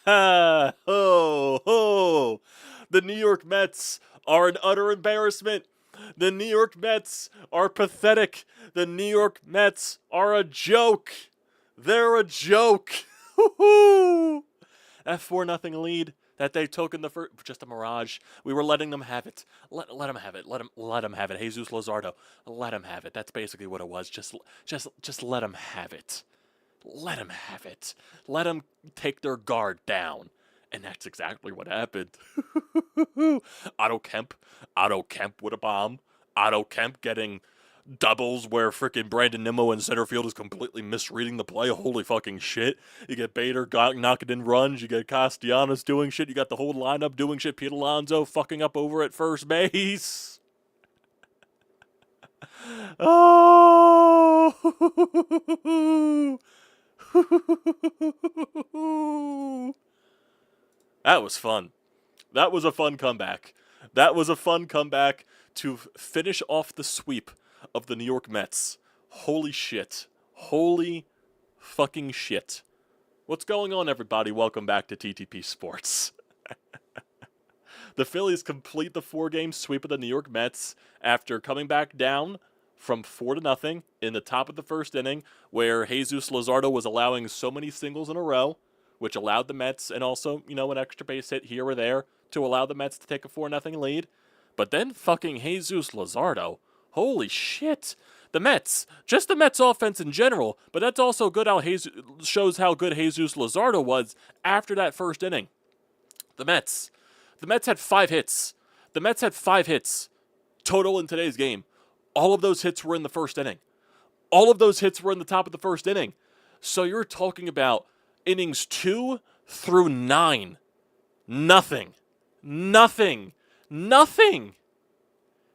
Ho, ho. The New York Mets are an utter embarrassment. The New York Mets are pathetic. The New York Mets are a joke. They're a joke. That 4-0 lead that they took in the first, just a mirage. We were letting them have it. Let them have it. Let them have it. Jesus Luzardo, let him have it. That's basically what it was. Just let him have it. Let him have it. Let them take their guard down. And that's exactly what happened. Otto Kemp with a bomb. Otto Kemp getting doubles where freaking Brandon Nimmo in center field is completely misreading the play. Holy fucking shit. You get Bader knocking in runs. You get Castellanos doing shit. You got the whole lineup doing shit. Pete Alonso fucking up over at first base. Oh! That was fun. That was a fun comeback. That was a fun comeback to finish off the sweep of the New York Mets. Holy shit. Holy fucking shit. What's going on, everybody? Welcome back to TTP Sports. The Phillies complete the 4-game sweep of the New York Mets after coming back down from 4-0 in the top of the first inning, where Jesus Luzardo was allowing so many singles in a row, which allowed the Mets, and also, an extra base hit here or there, to allow the Mets to take a 4-0 lead. But then fucking Jesus Luzardo, holy shit. The Mets, just the Mets offense in general, but that's also good how shows how good Jesus Luzardo was after that first inning. The Mets had 5 hits. The Mets had 5 hits total in today's game. All of those hits were in the first inning. All of those hits were in the top of the first inning. So you're talking about innings 2 through 9. Nothing.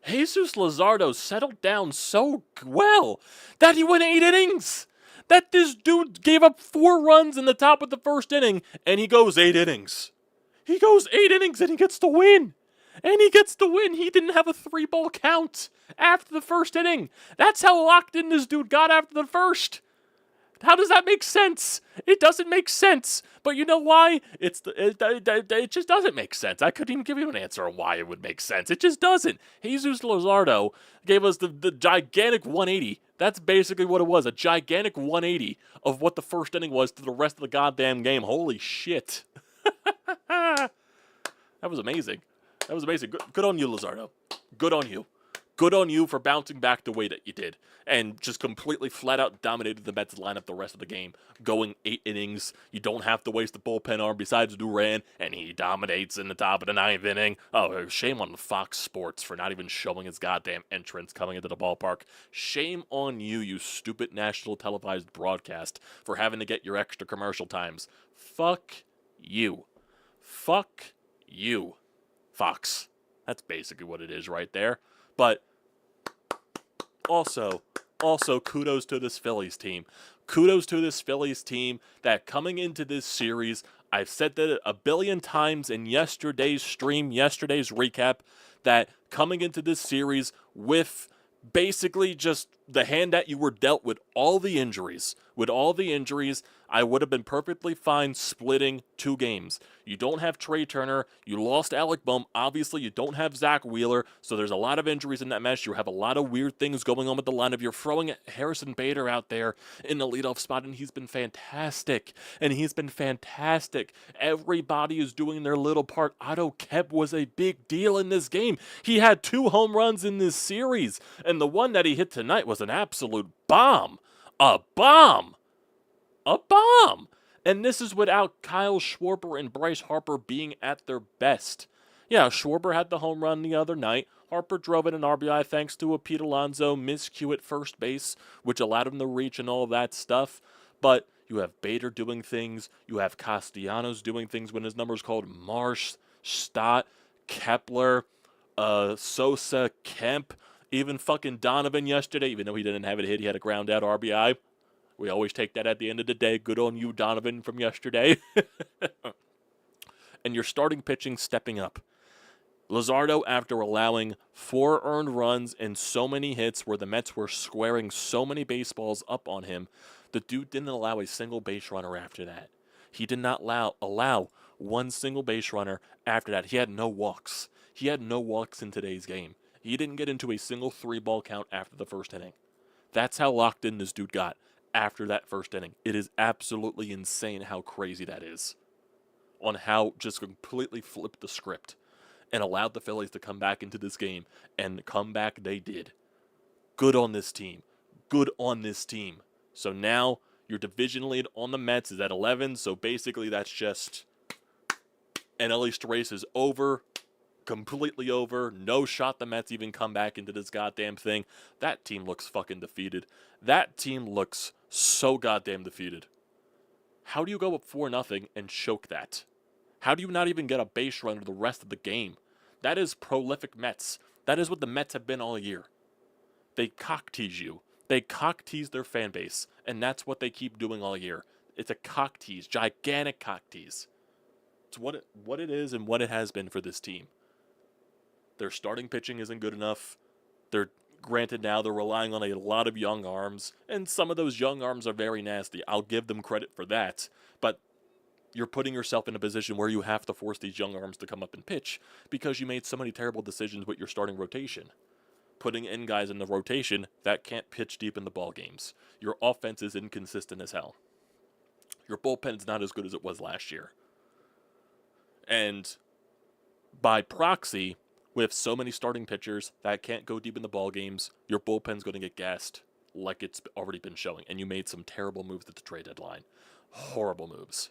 Jesus Luzardo settled down so well that he went 8 innings. That this dude gave up 4 runs in the top of the first inning, and he goes 8 innings. He goes 8 innings, and he gets the win. He didn't have a 3-ball count after the first inning. That's how locked in this dude got after the first. How does that make sense? It doesn't make sense. But you know why? It just doesn't make sense. I couldn't even give you an answer on why it would make sense. It just doesn't. Jesus Luzardo gave us the gigantic 180. That's basically what it was. A gigantic 180 of what the first inning was to the rest of the goddamn game. Holy shit. That was amazing. Good on you, Luzardo. Good on you. Good on you for bouncing back the way that you did. And just completely flat out dominated the Mets lineup the rest of the game. Going 8 innings. You don't have to waste a bullpen arm besides Duran. And he dominates in the top of the 9th inning. Oh, shame on Fox Sports for not even showing his goddamn entrance coming into the ballpark. Shame on you, you stupid national televised broadcast, for having to get your extra commercial times. Fuck you. Fuck you, Fox. That's basically what it is right there. But also kudos to this Phillies team. Kudos to this Phillies team that coming into this series, I've said that a billion times in yesterday's stream, yesterday's recap, that coming into this series with basically just the hand that you were dealt with all the injuries. With all the injuries, I would have been perfectly fine splitting 2 games. You don't have Trey Turner. You lost Alec Bohm. Obviously, you don't have Zach Wheeler. So there's a lot of injuries in that match. You have a lot of weird things going on with the lineup. You're throwing Harrison Bader out there in the leadoff spot, and he's been fantastic. Everybody is doing their little part. Otto Kemp was a big deal in this game. He had 2 home runs in this series, and the one that he hit tonight was an absolute bomb. A bomb! And this is without Kyle Schwarber and Bryce Harper being at their best. Yeah, Schwarber had the home run the other night. Harper drove in an RBI thanks to a Pete Alonso miscue at first base, which allowed him to reach and all that stuff. But you have Bader doing things. You have Castellanos doing things when his number's called. Marsh, Stott, Kepler, Sosa, Kemp. Even fucking Donovan yesterday, even though he didn't have it hit, he had a ground out RBI. We always take that at the end of the day. Good on you, Donovan, from yesterday. And your starting pitching stepping up. Luzardo, after allowing 4 earned runs and so many hits where the Mets were squaring so many baseballs up on him, the dude didn't allow a single base runner after that. He did not allow one single base runner after that. He had no walks. He had no walks in today's game. He didn't get into a single 3-ball count after the first inning. That's how locked in this dude got after that first inning. It is absolutely insane how crazy that is. On how just completely flipped the script and allowed the Phillies to come back into this game, and come back they did. Good on this team. Good on this team. So now your division lead on the Mets is at 11, so basically that's just NL East race is over, completely over. No shot the Mets even come back into this goddamn thing. That team looks fucking defeated. That team looks so goddamn defeated. How do you go up 4-0 and choke that? How do you not even get a base runner the rest of the game? That is prolific Mets. That is what the Mets have been all year. They cock tease you. They cock tease their fan base, and that's what they keep doing all year. It's a cock tease, gigantic cock tease. It's what it is and what it has been for this team. Their starting pitching isn't good enough. Granted, now they're relying on a lot of young arms, and some of those young arms are very nasty. I'll give them credit for that, but you're putting yourself in a position where you have to force these young arms to come up and pitch because you made so many terrible decisions with your starting rotation. Putting in guys in the rotation that can't pitch deep in the ball games. Your offense is inconsistent as hell. Your bullpen's not as good as it was last year. And by proxy, with so many starting pitchers that can't go deep in the ball games, your bullpen's going to get gassed like it's already been showing. And you made some terrible moves at the trade deadline. Horrible moves.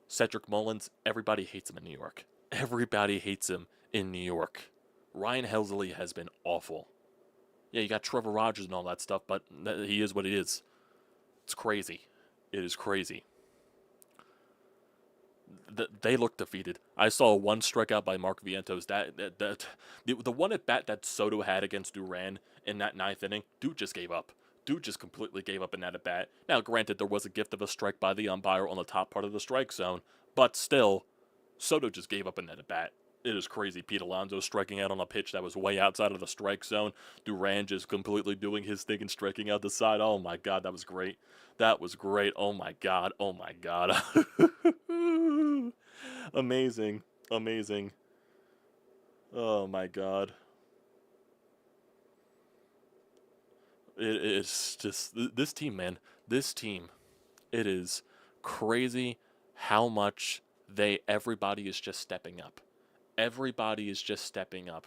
Cedric Mullins, everybody hates him in New York. Everybody hates him in New York. Ryan Helsley has been awful. Yeah, you got Trevor Rogers and all that stuff, but he is what he is. It's crazy. It is crazy. They look defeated. I saw one strikeout by Mark Vientos. The one at bat that Soto had against Duran in that 9th inning, dude just gave up. Dude just completely gave up in that at bat. Now, granted, there was a gift of a strike by the umpire on the top part of the strike zone, but still, Soto just gave up in that at bat. It is crazy. Pete Alonso striking out on a pitch that was way outside of the strike zone. Duran just completely doing his thing and striking out the side. Oh my God, that was great. That was great. Oh my God. Oh my God. Amazing. Amazing. Oh my God. It's just, this team, man. This team. It is crazy how much everybody is just stepping up. Everybody is just stepping up.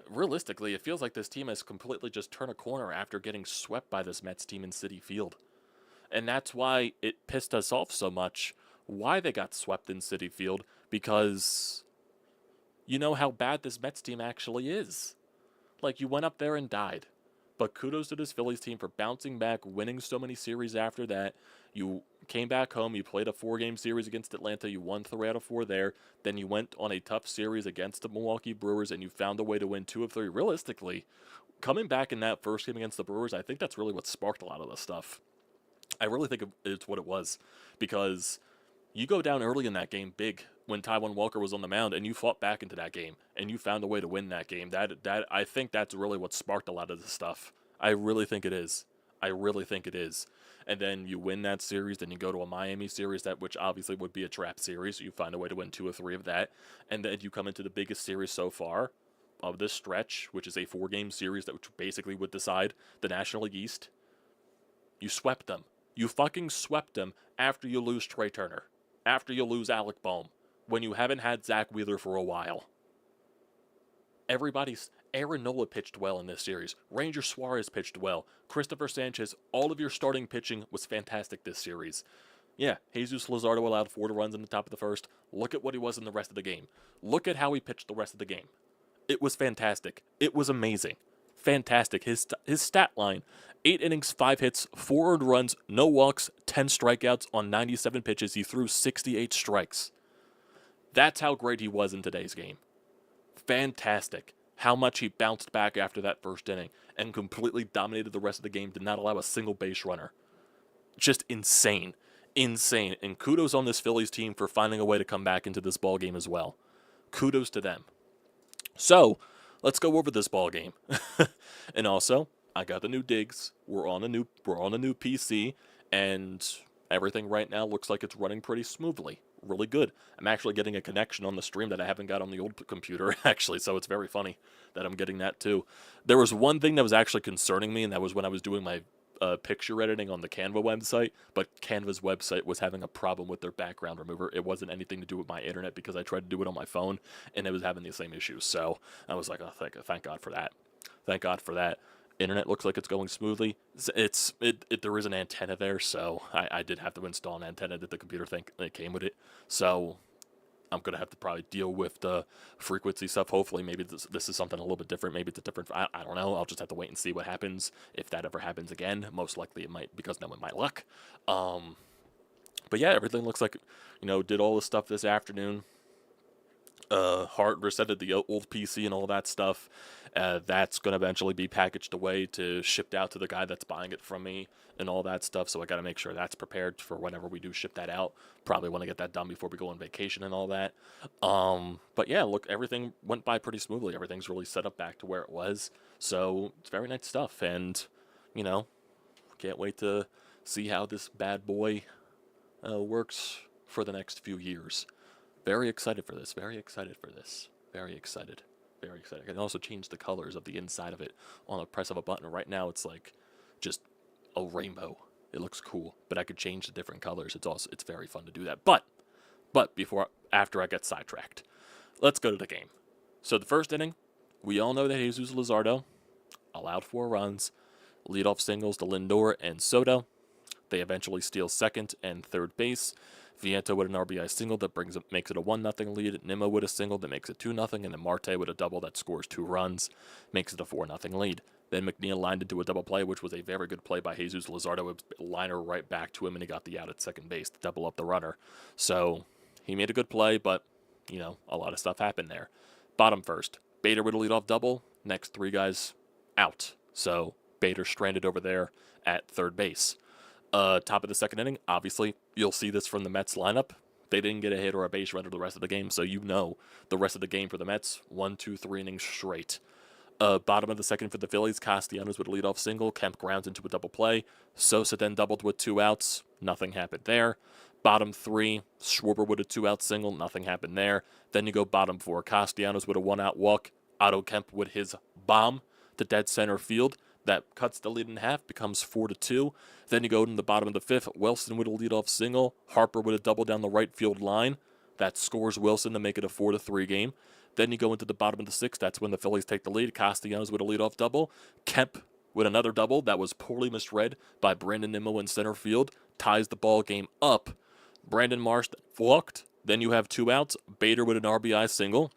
Realistically, it feels like this team has completely just turned a corner after getting swept by this Mets team in Citi Field. And that's why it pissed us off so much, why they got swept in Citi Field, because you know how bad this Mets team actually is. Like, you went up there and died. But kudos to this Phillies team for bouncing back, winning so many series after that. You came back home, you played a 4-game series against Atlanta, you won 3 out of 4 there, then you went on a tough series against the Milwaukee Brewers, and you found a way to win 2 of 3. Realistically, coming back in that first game against the Brewers, I think that's really what sparked a lot of this stuff. I really think it's what it was, because you go down early in that game big when Taijuan Walker was on the mound, and you fought back into that game, and you found a way to win that game. That I think that's really what sparked a lot of this stuff. I really think it is. I really think it is. And then you win that series, then you go to a Miami series, which obviously would be a trap series. So you find a way to win 2 or 3 of that. And then you come into the biggest series so far of this stretch, which is a 4-game series which basically would decide the National League East. You swept them. You fucking swept them after you lose Trey Turner. After you lose Alec Boehm. When you haven't had Zach Wheeler for a while. Aaron Nola pitched well in this series. Ranger Suarez pitched well. Christopher Sanchez, all of your starting pitching was fantastic this series. Yeah, Jesus Luzardo allowed 4 runs in the top of the first. Look at what he was in the rest of the game. Look at how he pitched the rest of the game. It was fantastic. It was amazing. Fantastic. His stat line, 8 innings, 5 hits, 4 earned runs, no walks, 10 strikeouts on 97 pitches. He threw 68 strikes. That's how great he was in today's game. Fantastic. how much he bounced back after that first inning and completely dominated the rest of the game, did not allow a single base runner. Just insane. Insane. And kudos on this Phillies team for finding a way to come back into this ball game as well. Kudos to them. So, let's go over this ball game. And also, I got the new digs. We're on a new PC, and everything right now looks like it's running pretty smoothly. Really good. I'm actually getting a connection on the stream that I haven't got on the old computer, actually, so it's very funny that I'm getting that too. There was one thing that was actually concerning me, and that was when I was doing my picture editing on the Canva website, but Canva's website was having a problem with their background remover. It wasn't anything to do with my internet because I tried to do it on my phone, and it was having the same issues. So I was like, oh, thank God for that. Thank God for that. Internet looks like it's going smoothly. There is an antenna there, so I did have to install an antenna that the computer thing that came with it. So I'm gonna have to probably deal with the frequency stuff. Hopefully, maybe this is something a little bit different. Maybe it's a different. I don't know. I'll just have to wait and see what happens if that ever happens again. Most likely it might, because no one might luck. But yeah, everything looks like, did all the stuff this afternoon. Hard resetted the old PC and all that stuff. That's going to eventually be packaged away to shipped out to the guy that's buying it from me and all that stuff. So I got to make sure that's prepared for whenever we do ship that out. Probably want to get that done before we go on vacation and all that. But yeah, look, everything went by pretty smoothly. Everything's really set up back to where it was. So it's very nice stuff. And, can't wait to see how this bad boy works for the next few years. Very excited for this. Very excited for this. Very excited. Very excited. I can also change the colors of the inside of it on a press of a button. Right now, it's like just a rainbow. It looks cool, but I could change the different colors. It's very fun to do that. But after I get sidetracked, let's go to the game. So the first inning, we all know that Jesus Luzardo allowed 4 runs, leadoff singles to Lindor and Soto. They eventually steal second and third base. Viento with an RBI single that makes it a 1-0 lead. Nimmo with a single that makes it 2-0, and then Marte with a double that scores 2 runs, makes it a 4-0 lead. Then McNeil lined into a double play, which was a very good play by Jesus Luzardo. A liner right back to him, and he got the out at second base to double up the runner. So he made a good play, but a lot of stuff happened there. Bottom first, Bader with a leadoff double. Next 3 guys out. So Bader stranded over there at third base. Top of the second inning, obviously, you'll see this from the Mets lineup. They didn't get a hit or a base runner the rest of the game, so the rest of the game for the Mets, 1, 2, 3 innings straight. Bottom of the second for the Phillies, Castellanos with a leadoff single. Kemp grounds into a double play. Sosa then doubled with 2 outs. Nothing happened there. Bottom 3, Schwarber with a 2-out single. Nothing happened there. Then you go bottom 4, Castellanos with a 1-out walk. Otto Kemp with his bomb to dead center field. That cuts the lead in half, becomes 4-2. Then you go to the bottom of the 5th, Wilson with a leadoff single, Harper with a double down the right field line. That scores Wilson to make it a 4-3 game. Then you go into the bottom of the 6th, that's when the Phillies take the lead. Castellanos with a leadoff double. Kemp with another double that was poorly misread by Brandon Nimmo in center field, ties the ball game up. Brandon Marsh walked. Then you have 2 outs. Bader with an RBI single.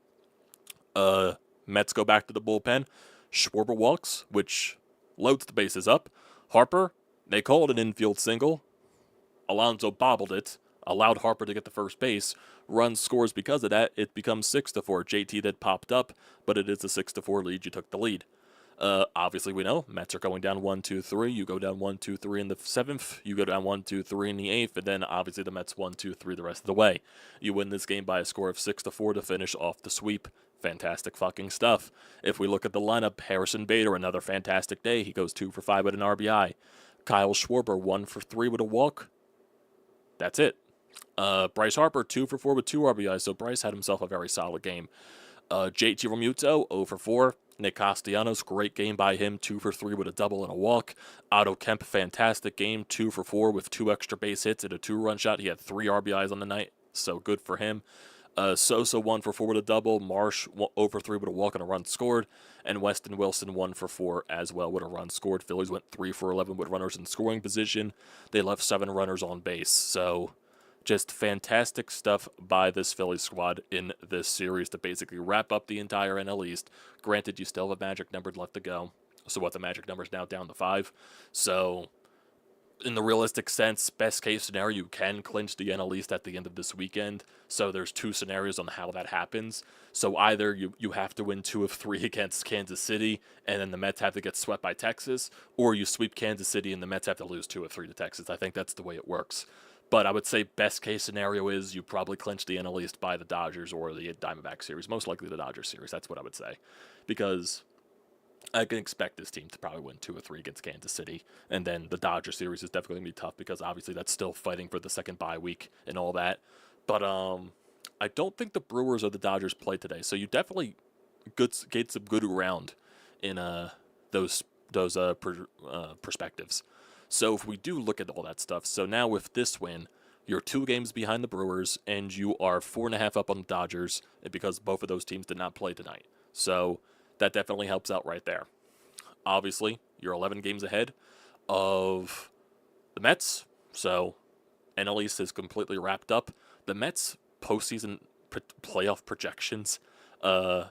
Mets go back to the bullpen. Schwarber walks, which loads the bases up. Harper, they called an infield single. Alonso bobbled it, allowed Harper to get the first base. Runs scores because of that. It becomes 6-4. JT that popped up, but it is a 6-4 lead. You took the lead. Obviously, we know Mets are going down 1-2-3. You go down 1-2-3 in the 7th. You go down 1-2-3 in the 8th, and then obviously the Mets 1-2-3 the rest of the way. You win this game by a score of 6-4 to finish off the sweep. Fantastic fucking stuff. If we look at the lineup, Harrison Bader, another fantastic day. He goes 2 for 5 with an RBI. Kyle Schwarber, 1 for 3 with a walk. That's it. Bryce Harper, 2 for 4 with 2 RBIs, so Bryce had himself a very solid game. JT Realmuto, 0 for 4. Nick Castellanos, great game by him, 2 for 3 with a double and a walk. Otto Kemp, fantastic game, 2 for 4 with 2 extra base hits and a 2-run shot. He had 3 RBIs on the night, so good for him. Sosa 1 for 4 with a double. Marsh 0 for 3 with a walk and a run scored. And Weston Wilson 1 for 4 as well with a run scored. Phillies went 3 for 11 with runners in scoring position. They left 7 runners on base. So just fantastic stuff by this Phillies squad in this series to basically wrap up the entire NL East. Granted, you still have a magic number left to go. So what, the magic number is now down to 5. So in the realistic sense, best case scenario, you can clinch the NL East at the end of this weekend. So there's two scenarios on how that happens. So either you have to win 2 of 3 against Kansas City, and then the Mets have to get swept by Texas, or you sweep Kansas City and the Mets have to lose 2 of 3 to Texas. I think that's the way it works. But I would say best case scenario is you probably clinch the NL East by the Dodgers or the Diamondback series. Most likely the Dodgers series. That's what I would say. Because I can expect this team to probably win 2 or 3 against Kansas City. And then the Dodger series is definitely going to be tough because obviously that's still fighting for the second bye week and all that. But I don't think the Brewers or the Dodgers play today. So you definitely get some good round in those perspectives. So if we do look at all that stuff, so now with this win, you're 2 games behind the Brewers, and you are 4.5 up on the Dodgers because both of those teams did not play tonight. So that definitely helps out right there. Obviously, you're 11 games ahead of the Mets, so NL East is completely wrapped up. The Mets postseason playoff projections, the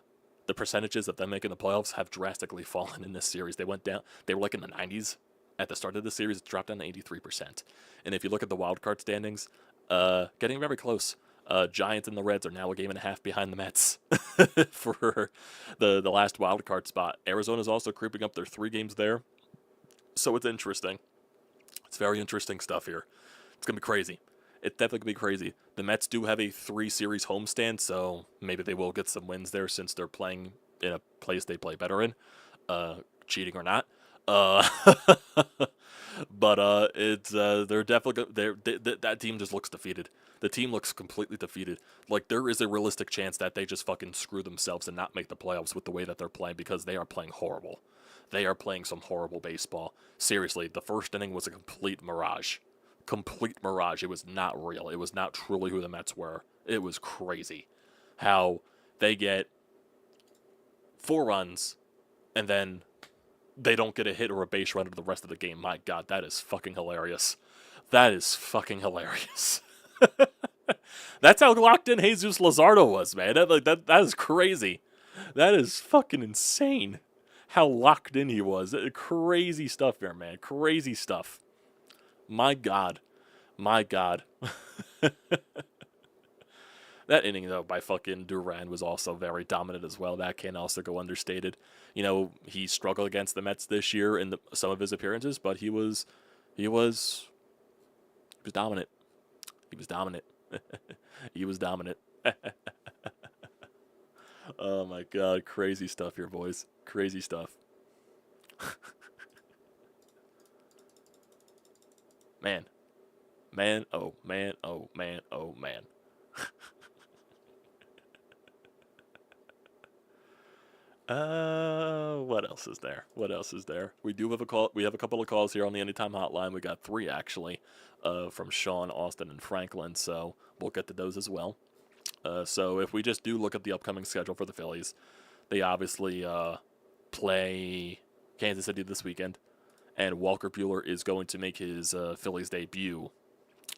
percentages of them making the playoffs have drastically fallen in this series. They went down. They were like in the 90s at the start of the series. It dropped down to 83%. And if you look at the wild card standings, getting very close. Giants and the Reds are now a game and a half behind the Mets for the last wild card spot. Arizona's also creeping up. They're 3 games there. So it's interesting. It's very interesting stuff here. It's going to be crazy. It's definitely going to be crazy. The Mets do have a 3-series homestand, so maybe they will get some wins there since they're playing in a place they play better in, cheating or not. But it's they're definitely that team just looks defeated. The team looks completely defeated. Like there is a realistic chance that they just fucking screw themselves and not make the playoffs with the way that they're playing because they are playing horrible. They are playing some horrible baseball. Seriously, the first inning was a complete mirage. Complete mirage. It was not real. It was not truly who the Mets were. It was crazy how they get 4 runs and then they don't get a hit or a base runner the rest of the game. My God, that is fucking hilarious. That is fucking hilarious. That's how locked in Jesus Luzardo was, man. That is crazy. That is fucking insane. How locked in he was. Crazy stuff here, man. Crazy stuff. My God. My God. That inning, though, by fucking Duran was also very dominant as well. That can also go understated. You know, he struggled against the Mets this year in some of his appearances, but he was dominant. He was dominant. He was dominant. Oh my God, crazy stuff here, boys. Crazy stuff. Man. Man, oh man, oh man, oh man. What else is there? What else is there? We do have a call. We have a couple of calls here on the Anytime Hotline. We got 3 actually, from Sean, Austin, and Franklin. So we'll get to those as well. So if we just do look at the upcoming schedule for the Phillies, they obviously play Kansas City this weekend, and Walker Buehler is going to make his Phillies debut.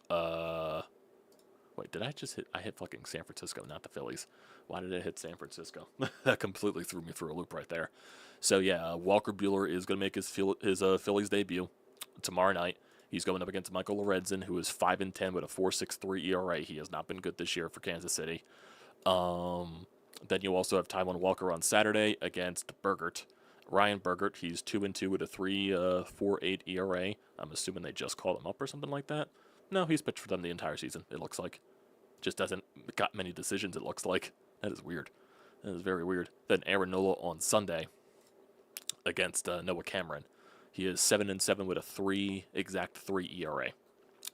Wait, did I just hit? I hit fucking San Francisco, not the Phillies. Why did I hit San Francisco? That completely threw me through a loop right there. So yeah, Walker Buehler is going to make his Phillies debut tomorrow night. He's going up against Michael Lorenzen, who is 5-10 with a 4.63 ERA. He has not been good this year for Kansas City. Then you also have Taijuan Walker on Saturday against Bergert. Ryan Bergert, he's 2-2 with a 3.48 ERA. I'm assuming they just called him up or something like that. No, he's pitched for them the entire season, it looks like. Just hasn't got many decisions, it looks like. That is weird. That is very weird. Then Aaron Nola on Sunday against Noah Cameron. He is 7-7 with a exact 3 ERA.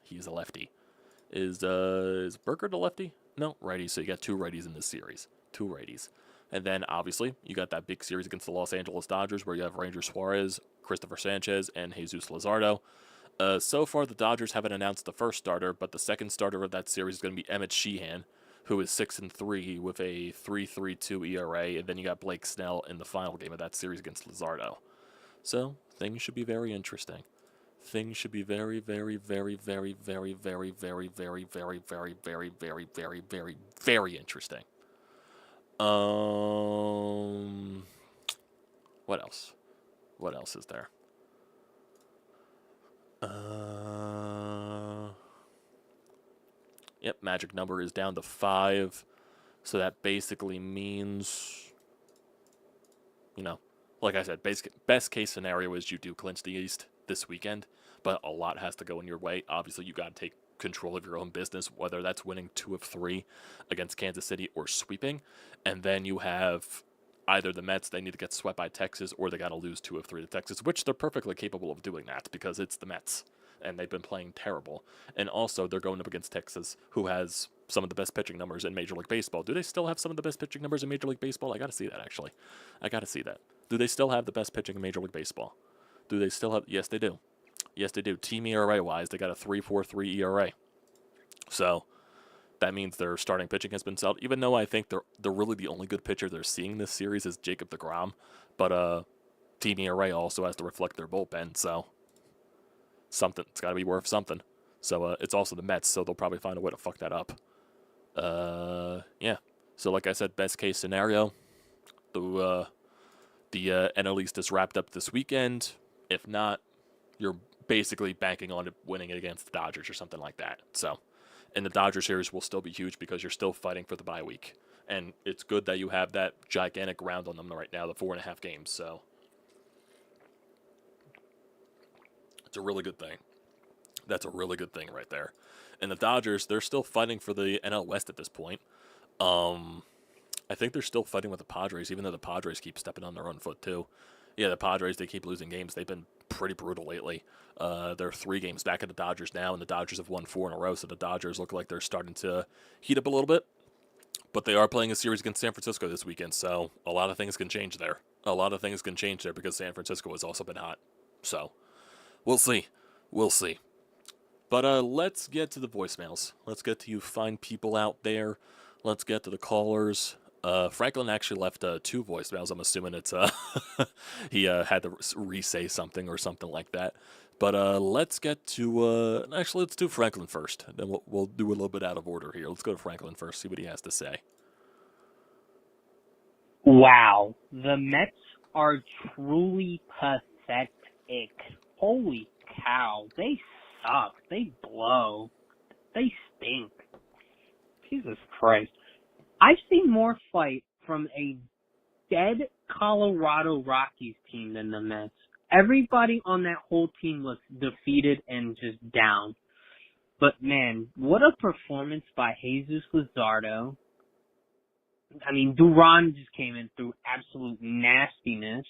He's a lefty. Is Bergert a lefty? No, righty. So you got 2 righties in this series. 2 righties. And then, obviously, you got that big series against the Los Angeles Dodgers where you have Ranger Suarez, Christopher Sanchez, and Jesus Luzardo. So far, the Dodgers haven't announced the first starter, but the second starter of that series is going to be Emmett Sheehan, who is 6-3 with a 3.32 ERA, and then you got Blake Snell in the final game of that series against Luzardo. So, things should be very interesting. Things should be very, very, very, very, very, very, very, very, very, very, very, very, very, very, very interesting. What else? What else is there? Yep, magic number is down to 5. So that basically means, like I said, best case scenario is you do clinch the East this weekend, but a lot has to go in your way. Obviously, you got to take control of your own business, whether that's winning 2 of 3 against Kansas City or sweeping. And then you have either the Mets, they need to get swept by Texas, or they got to lose 2 of 3 to Texas, which they're perfectly capable of doing that because it's the Mets, and they've been playing terrible. And also, they're going up against Texas, who has some of the best pitching numbers in Major League Baseball. Do they still have some of the best pitching numbers in Major League Baseball? I got to see that, actually. I got to see that. Do they still have the best pitching in Major League Baseball? Do they still have? Yes, they do. Yes, they do. Team ERA-wise, they got a 3.43 ERA. So that means their starting pitching has been sold. Even though I think they're really the only good pitcher they're seeing this series is Jacob deGrom, but Team ERA also has to reflect their bullpen. So it's got to be worth something. So it's also the Mets, so they'll probably find a way to fuck that up. Yeah. So like I said, best case scenario, the NL East is wrapped up this weekend. If not, you're basically banking on it winning it against the Dodgers or something like that. So, and the Dodger series will still be huge because you're still fighting for the bye week. And it's good that you have that gigantic round on them right now, the 4.5 games. So, it's a really good thing. That's a really good thing right there. And the Dodgers, they're still fighting for the NL West at this point. I think they're still fighting with the Padres, even though the Padres keep stepping on their own foot too. Yeah, the Padres, they keep losing games. They've been pretty brutal lately. They're 3 games back at the Dodgers now, and the Dodgers have won 4 in a row, so the Dodgers look like they're starting to heat up a little bit. But they are playing a series against San Francisco this weekend, so a lot of things can change there. A lot of things can change there because San Francisco has also been hot. So, we'll see. We'll see. But let's get to the voicemails. Let's get to you fine people out there. Let's get to the callers. Franklin actually left 2 voicemails. I'm assuming it's he had to re-say something or something like that. But let's get to actually let's do Franklin first. Then we'll do a little bit out of order here. Let's go to Franklin first. See what he has to say. Wow, the Mets are truly pathetic. Holy cow, they suck. They blow. They stink. Jesus Christ. I've seen more fight from a dead Colorado Rockies team than the Mets. Everybody on that whole team was defeated and just down. But man, what a performance by Jesus Luzardo. I mean, Duran just came in through absolute nastiness.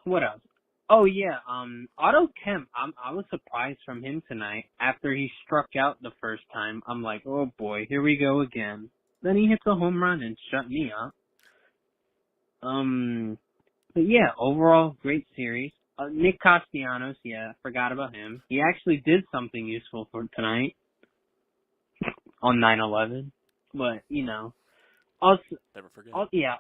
What else? Oh yeah, Otto Kemp, I was surprised from him tonight. After he struck out the first time, I'm like, oh boy, here we go again. Then he hits a home run and shut me up. But yeah, overall, great series. Nick Castellanos, yeah, forgot about him. He actually did something useful for tonight on 9/11. But, also, Never forget.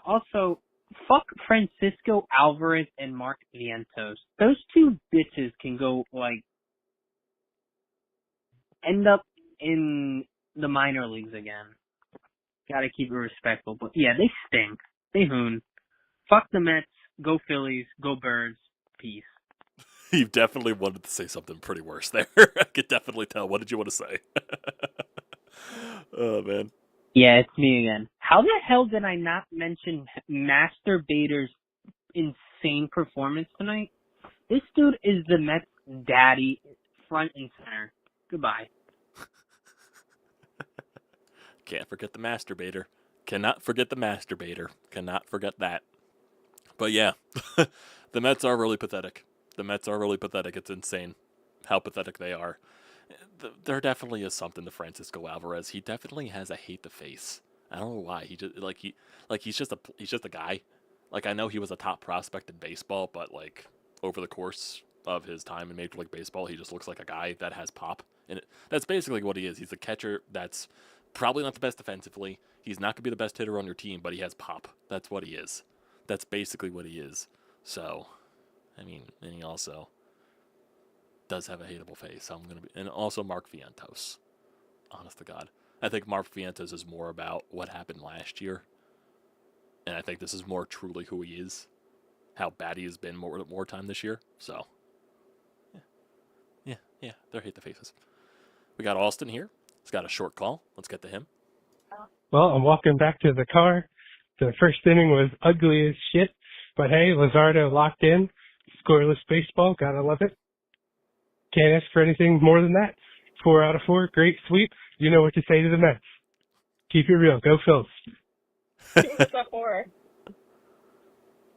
Also, fuck Francisco Alvarez and Mark Vientos. Those 2 bitches can go, end up in the minor leagues again. Gotta keep it respectful. But yeah, they stink. They hoon. Fuck the Mets. Go Phillies. Go Birds. Peace. You definitely wanted to say something pretty worse there. I could definitely tell. What did you want to say? Oh, man. Yeah, it's me again. How the hell did I not mention Master Bader's insane performance tonight? This dude is the Mets' daddy, front and center. Goodbye. Can't forget the masturbator. Cannot forget the masturbator. Cannot forget that. But yeah, the Mets are really pathetic. The Mets are really pathetic. It's insane how pathetic they are. There definitely is something to Francisco Alvarez. He definitely has a hate to face. I don't know why. He's just a guy. Like, I know he was a top prospect in baseball, but like over the course of his time in Major League Baseball, he just looks like a guy that has pop. And that's basically what he is. He's a catcher that's probably not the best defensively. He's not going to be the best hitter on your team, but he has pop. That's what he is. That's basically what he is. So, I mean, and he also does have a hateable face. And also Mark Vientos. Honest to God. I think Mark Vientos is more about what happened last year. And I think this is more truly who he is. How bad he has been more time this year. So, yeah. Yeah, they're hate the faces. We got Austin here. He's got a short call. Let's get to him. Well, I'm walking back to the car. The first inning was ugly as shit, but hey, Luzardo locked in. Scoreless baseball, gotta love it. Can't ask for anything more than that. 4 out of 4, great sweep. You know what to say to the Mets. Keep it real, go Phils. Who was that for?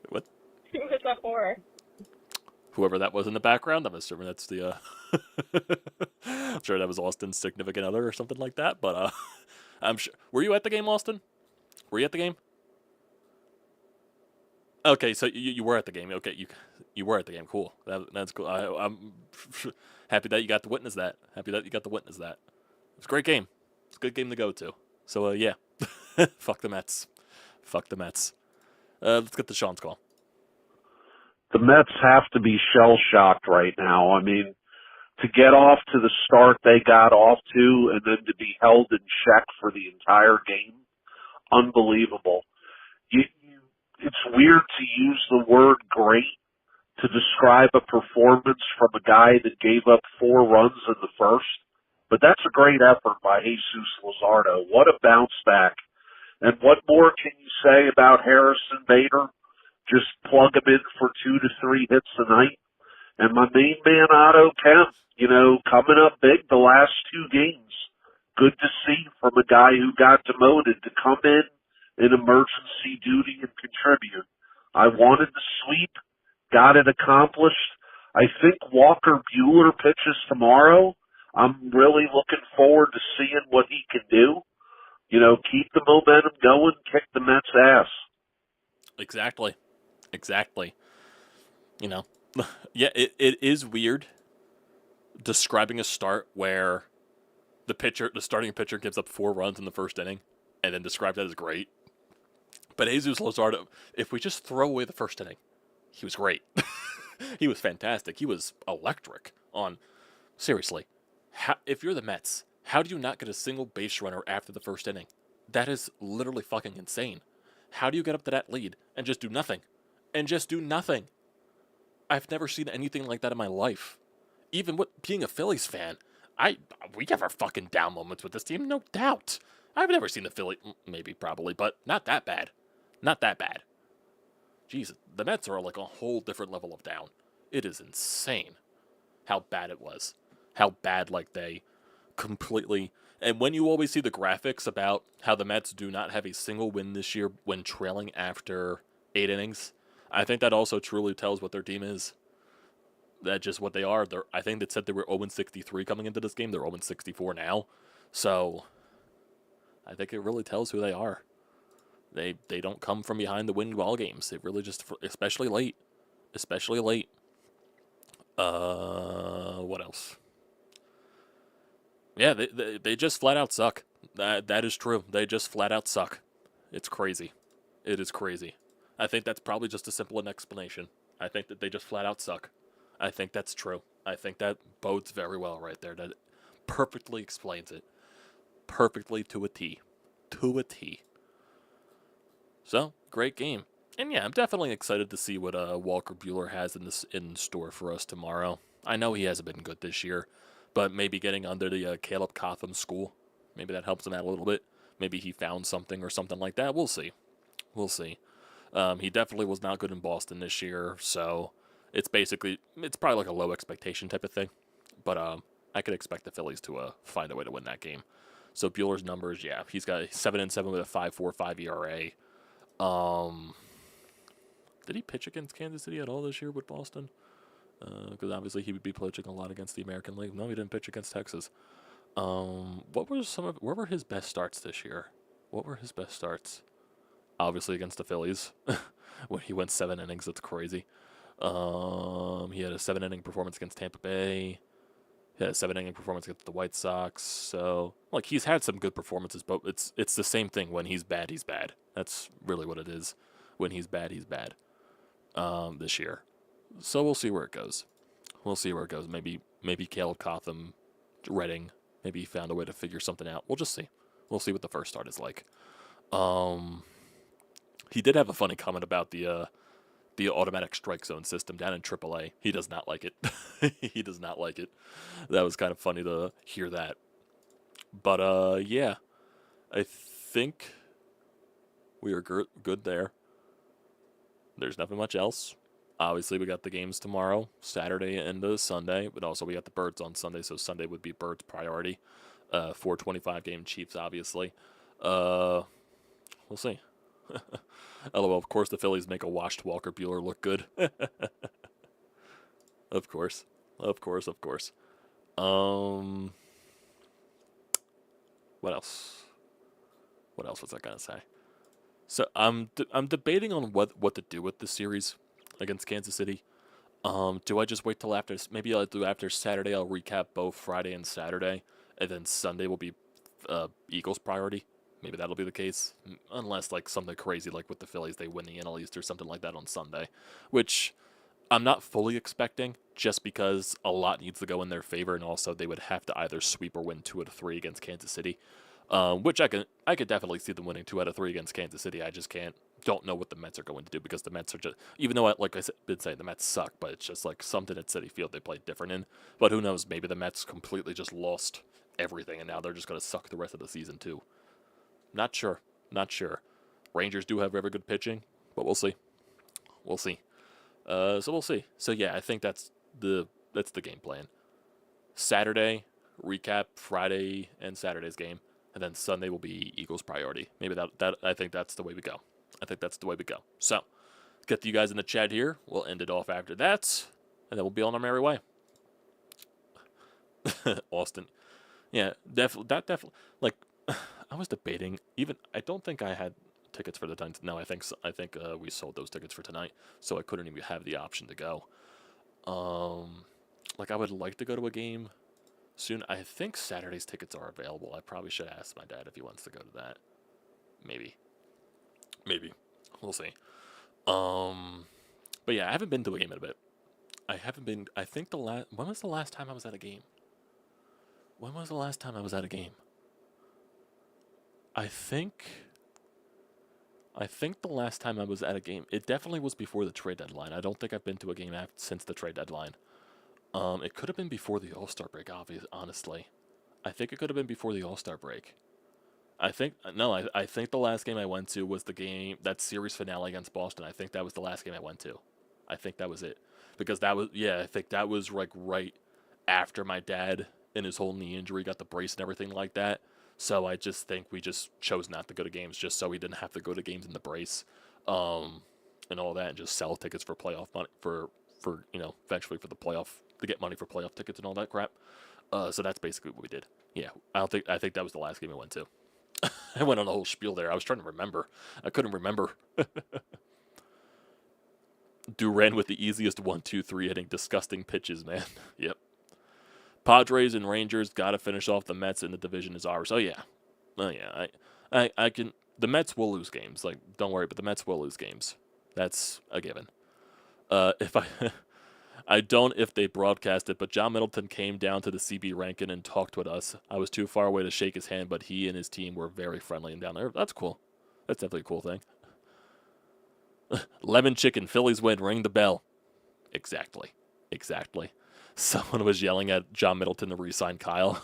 What? Who was that for? Whoever that was in the background, I'm assuming that's the, I'm sure that was Austin's significant other or something like that, but, I'm sure. Were you at the game, Austin? Were you at the game? Okay, so you were at the game. Okay, you were at the game. Cool. That's cool. I'm happy that you got to witness that. Happy that you got to witness that. It was a great game. It's a good game to go to. So, yeah. Fuck the Mets. Fuck the Mets. Let's get to Sean's call. The Mets have to be shell-shocked right now. I mean, to get off to the start they got off to and then to be held in check for the entire game, unbelievable. It's weird to use the word great to describe a performance from a guy that gave up 4 runs in the first, but that's a great effort by Jesus Luzardo. What a bounce back. And what more can you say about Harrison Bader? Just plug him in for 2 to 3 hits a night. And my main man, Otto Kemp, coming up big the last 2 games. Good to see from a guy who got demoted to come in emergency duty and contribute. I wanted the sweep, got it accomplished. I think Walker Buehler pitches tomorrow. I'm really looking forward to seeing what he can do. Keep the momentum going, kick the Mets' ass. Exactly. Yeah, it is weird describing a start where the starting pitcher gives up 4 runs in the first inning and then describe that as great. But Jesus Luzardo, if we just throw away the first inning, he was great. He was fantastic. He was electric seriously, if you're the Mets, how do you not get a single base runner after the first inning? That is literally fucking insane. How do you get up to that lead and just do nothing? I've never seen anything like that in my life. Even with being a Phillies fan, we have our fucking down moments with this team, no doubt. I've never seen the Phillies, maybe, probably, but not that bad. Not that bad. Jesus, the Mets are like a whole different level of down. It is insane how bad it was. How bad, they completely... And when you always see the graphics about how the Mets do not have a single win this year when trailing after 8 innings, I think that also truly tells what their team is. That's just what they are. I think they said they were 0-63 coming into this game. They're 0-64 now. So, I think it really tells who they are. They don't come from behind to win ball games. They really just, especially late. What else? Yeah, they just flat out suck. That is true. They just flat out suck. It's crazy. It is crazy. I think that's probably just a simple an explanation. I think that they just flat out suck. I think that's true. I think that bodes very well right there. That perfectly explains it. Perfectly to a T. To a T. So, great game. And yeah, I'm definitely excited to see what Walker Buehler has in store for us tomorrow. I know he hasn't been good this year, but maybe getting under the Caleb Cotham school, maybe that helps him out a little bit. Maybe he found something or something like that. We'll see. He definitely was not good in Boston this year, so it's probably like a low expectation type of thing. But I could expect the Phillies to find a way to win that game. So Buehler's numbers, yeah, he's got 7-7 with a 5.45 ERA. Did he pitch against Kansas City at all this year with Boston? Because obviously he would be pitching a lot against the American League. No, he didn't pitch against Texas. Where were his best starts this year? What were his best starts? Obviously against the Phillies, when he went 7 innings. That's crazy. He had a 7-inning performance against Tampa Bay. He had a 7-inning performance against the White Sox. So, he's had some good performances, but it's the same thing. When he's bad, he's bad. That's really what it is. When he's bad, he's bad. This year. So we'll see where it goes. Maybe Caleb Cotham, Redding, maybe he found a way to figure something out. We'll just see. We'll see what the first start is like. He did have a funny comment about the the automatic strike zone system down in AAA. He does not like it. He does not like it. That was kind of funny to hear that. But yeah, I think we are good there. There's nothing much else. Obviously, we got the games tomorrow, Saturday and Sunday, but also we got the Birds on Sunday, so Sunday would be Birds priority. 425 game Chiefs, obviously. We'll see. LOL, of course, the Phillies make a washed Walker Buehler look good. Of course. Of course, of course. What else? What else was I gonna say? So I'm debating on what to do with this series against Kansas City. Do I just wait till after? Maybe I'll do after Saturday. I'll recap both Friday and Saturday, and then Sunday will be Eagles priority. Maybe that'll be the case, unless like something crazy like with the Phillies, they win the NL East or something like that on Sunday, which I'm not fully expecting, just because a lot needs to go in their favor, and also they would have to either sweep or win 2 out of 3 against Kansas City, which I could definitely see them winning 2 out of 3 against Kansas City. I just don't know what the Mets are going to do, because the Mets are just, even though like I been saying, the Mets suck, but it's just like something at Citi Field they played different in. But who knows? Maybe the Mets completely just lost everything, and now they're just going to suck the rest of the season too. Not sure. Not sure. Rangers do have very good pitching, but we'll see. We'll see. So we'll see. So yeah, I think that's the game plan. Saturday, recap Friday and Saturday's game, and then Sunday will be Eagles priority. Maybe that I think that's the way we go. I think that's the way we go. So, get to you guys in the chat here. We'll end it off after that, and then we'll be on our merry way. Austin. Yeah, definitely. Like, I was debating. Even I don't think I had tickets for the Titans. No, I think we sold those tickets for tonight, so I couldn't even have the option to go. Like I would like to go to a game soon. I think Saturday's tickets are available. I probably should ask my dad if he wants to go to that. Maybe. We'll see. But yeah, I haven't been to a game in a bit. I haven't been. I think when was the last time I was at a game? When was the last time I was at a game? I think the last time I was at a game, it definitely was before the trade deadline. I don't think I've been to a game since the trade deadline. It could have been before the All-Star break, honestly. I think it could have been before the All-Star break. I think the last game I went to was that series finale against Boston. I think that was the last game I went to. I think that was it. Because I think that was like right after my dad and his whole knee injury got the brace and everything like that. So I just think we just chose not to go to games just so we didn't have to go to games in the brace, and all that, and just sell tickets for playoff money for eventually for the playoff, to get money for playoff tickets and all that crap. So that's basically what we did. Yeah, I think that was the last game I went to. I went on a whole spiel there. I was trying to remember. I couldn't remember. Duran with the easiest 1-2-3 hitting disgusting pitches, man. Yep. Padres and Rangers got to finish off the Mets, and the division is ours. Oh yeah. I can. The Mets will lose games. Like, don't worry, but the Mets will lose games. That's a given. I don't if they broadcast it, but John Middleton came down to the CB Rankin and talked with us. I was too far away to shake his hand, but he and his team were very friendly and down there. That's cool. That's definitely a cool thing. Lemon chicken, Phillies win, ring the bell. Exactly. Someone was yelling at John Middleton to re-sign Kyle.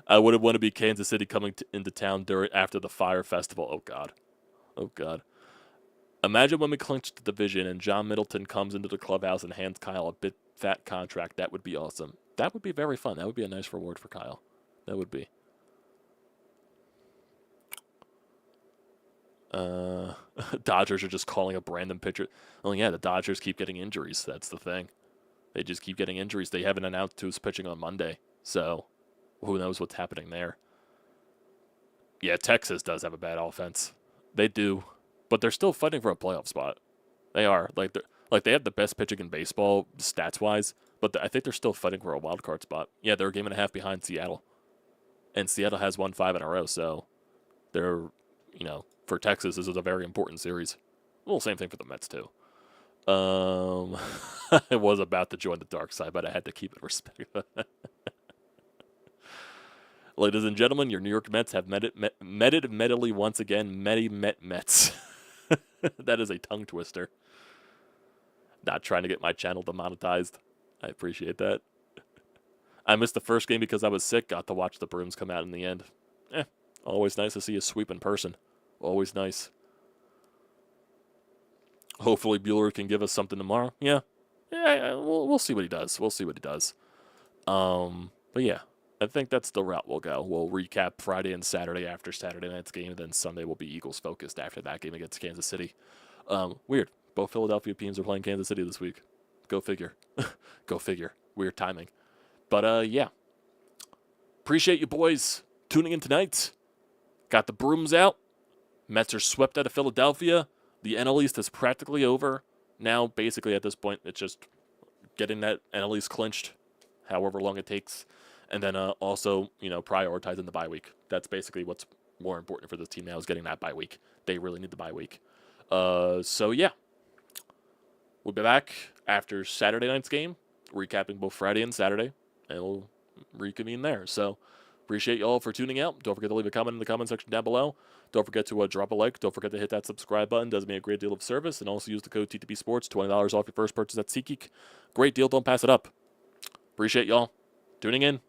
I wouldn't want to be Kansas City coming into town after the Fire Festival. Oh, God. Imagine when we clinch the division and John Middleton comes into the clubhouse and hands Kyle a big fat contract. That would be awesome. That would be very fun. That would be a nice reward for Kyle. That would be. Dodgers are just calling a random pitcher. Oh yeah, the Dodgers keep getting injuries. That's the thing. They just keep getting injuries. They haven't announced who's pitching on Monday, so who knows what's happening there. Yeah, Texas does have a bad offense. They do, but they're still fighting for a playoff spot. They are they have the best pitching in baseball stats wise, but I think they're still fighting for a wild card spot. Yeah, they're a game and a half behind Seattle, and Seattle has won 5 in a row, so they're for Texas, this is a very important series. Well, same thing for the Mets, too. I was about to join the dark side, but I had to keep it respectful. Ladies and gentlemen, your New York Mets have met it medley once again. Mets. That is a tongue twister. Not trying to get my channel demonetized. I appreciate that. I missed the first game because I was sick. Got to watch the brooms come out in the end. Always nice to see a sweep in person. Always nice. Hopefully Bueller can give us something tomorrow. Yeah, we'll see what he does. We'll see what he does. But yeah, I think that's the route we'll go. We'll recap Friday and Saturday after Saturday night's game, and then Sunday will be Eagles focused after that game against Kansas City. Weird. Both Philadelphia teams are playing Kansas City this week. Go figure. Go figure. Weird timing. But yeah. Appreciate you boys tuning in tonight. Got the brooms out. Mets are swept out of Philadelphia. The NL East is practically over. Now, basically, at this point, it's just getting that NL East clinched, however long it takes. And then also, prioritizing the bye week. That's basically what's more important for this team now, is getting that bye week. They really need the bye week. So, yeah. We'll be back after Saturday night's game, recapping both Friday and Saturday, and we'll reconvene there. So, appreciate you all for tuning out. Don't forget to leave a comment in the comment section down below. Don't forget to drop a like. Don't forget to hit that subscribe button. Does me a great deal of service. And also use the code TTPSPORTS, $20 off your first purchase at SeatGeek. Great deal. Don't pass it up. Appreciate y'all tuning in.